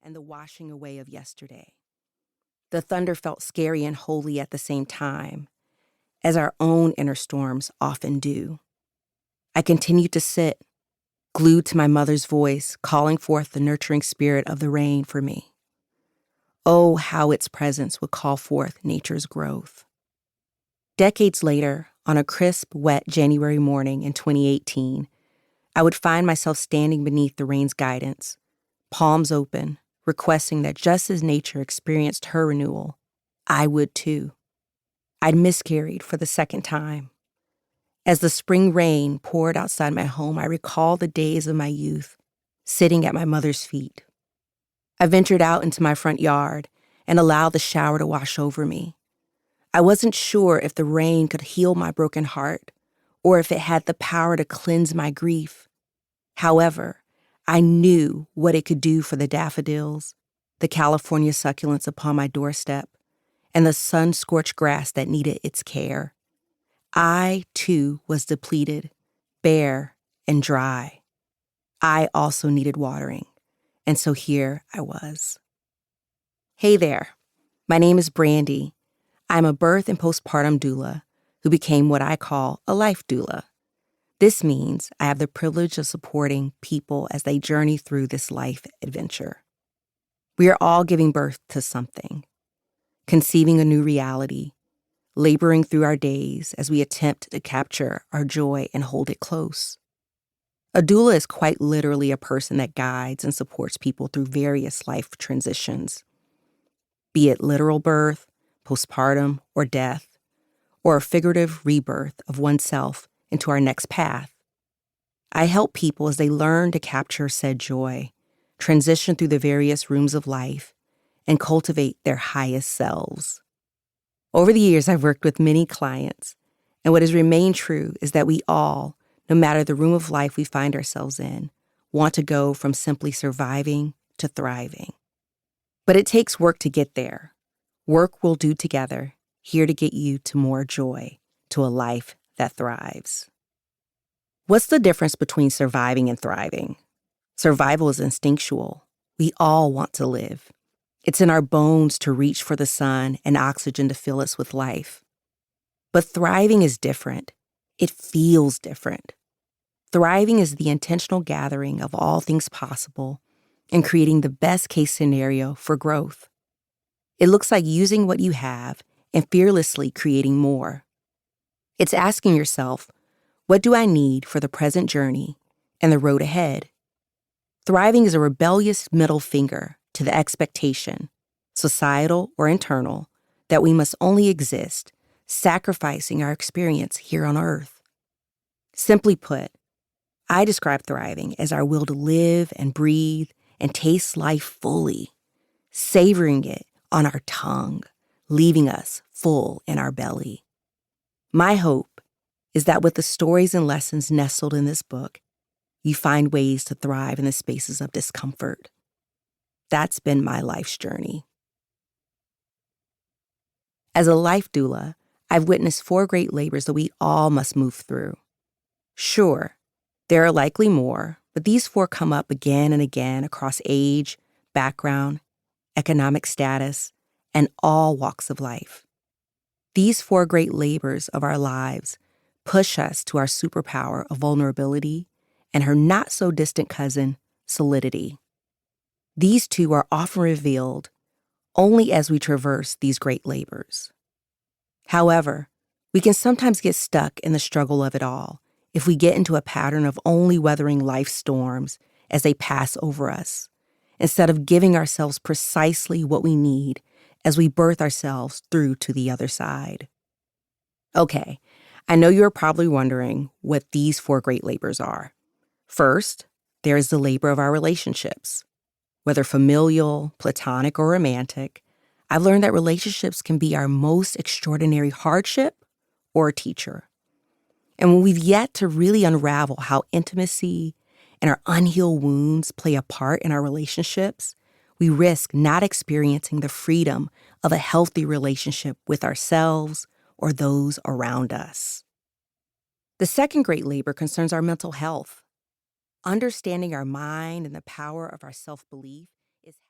and the washing away of yesterday. The thunder felt scary and holy at the same time, as our own inner storms often do. I continued to sit, glued to my mother's voice, calling forth the nurturing spirit of the rain for me. Oh, how its presence would call forth nature's growth. Decades later, on a crisp, wet January morning in 2018, I would find myself standing beneath the rain's guidance, palms open, requesting that just as nature experienced her renewal, I would too. I'd miscarried for the second time. As the spring rain poured outside my home, I recalled the days of my youth, sitting at my mother's feet. I ventured out into my front yard and allowed the shower to wash over me. I wasn't sure if the rain could heal my broken heart or if it had the power to cleanse my grief. However, I knew what it could do for the daffodils, the California succulents upon my doorstep, and the sun-scorched grass that needed its care. I, too, was depleted, bare, and dry. I also needed watering, and so here I was. Hey there, my name is Brandi. I'm a birth and postpartum doula who became what I call a life doula. This means I have the privilege of supporting people as they journey through this life adventure. We are all giving birth to something, conceiving a new reality, laboring through our days as we attempt to capture our joy and hold it close. A doula is quite literally a person that guides and supports people through various life transitions, be it literal birth, postpartum, or death, or a figurative rebirth of oneself into our next path. I help people as they learn to capture said joy, transition through the various rooms of life, and cultivate their highest selves. Over the years, I've worked with many clients, and what has remained true is that we all, no matter the room of life we find ourselves in, want to go from simply surviving to thriving. But it takes work to get there. Work we'll do together, here to get you to more joy, to a life that thrives. What's the difference between surviving and thriving? Survival is instinctual. We all want to live. It's in our bones to reach for the sun and oxygen to fill us with life. But thriving is different. It feels different. Thriving is the intentional gathering of all things possible and creating the best case scenario for growth. It looks like using what you have and fearlessly creating more. It's asking yourself, what do I need for the present journey and the road ahead? Thriving is a rebellious middle finger to the expectation, societal or internal, that we must only exist, sacrificing our experience here on earth. Simply put, I describe thriving as our will to live and breathe and taste life fully, savoring it on our tongue, leaving us full in our belly. My hope is that with the stories and lessons nestled in this book, you find ways to thrive in the spaces of discomfort. That's been my life's journey. As a life doula, I've witnessed 4 great labors that we all must move through. Sure, there are likely more, but these 4 come up again and again across age, background, economic status, and all walks of life. These 4 great labors of our lives push us to our superpower of vulnerability and her not-so-distant cousin, solidity. These 2 are often revealed only as we traverse these great labors. However, we can sometimes get stuck in the struggle of it all if we get into a pattern of only weathering life's storms as they pass over us, instead of giving ourselves precisely what we need as we birth ourselves through to the other side. Okay, I know you're probably wondering what these 4 great labors are. First, there is the labor of our relationships. Whether familial, platonic, or romantic, I've learned that relationships can be our most extraordinary hardship or a teacher. And when we've yet to really unravel how intimacy and our unhealed wounds play a part in our relationships, we risk not experiencing the freedom of a healthy relationship with ourselves or those around us. The second great labor concerns our mental health. Understanding our mind and the power of our self-belief is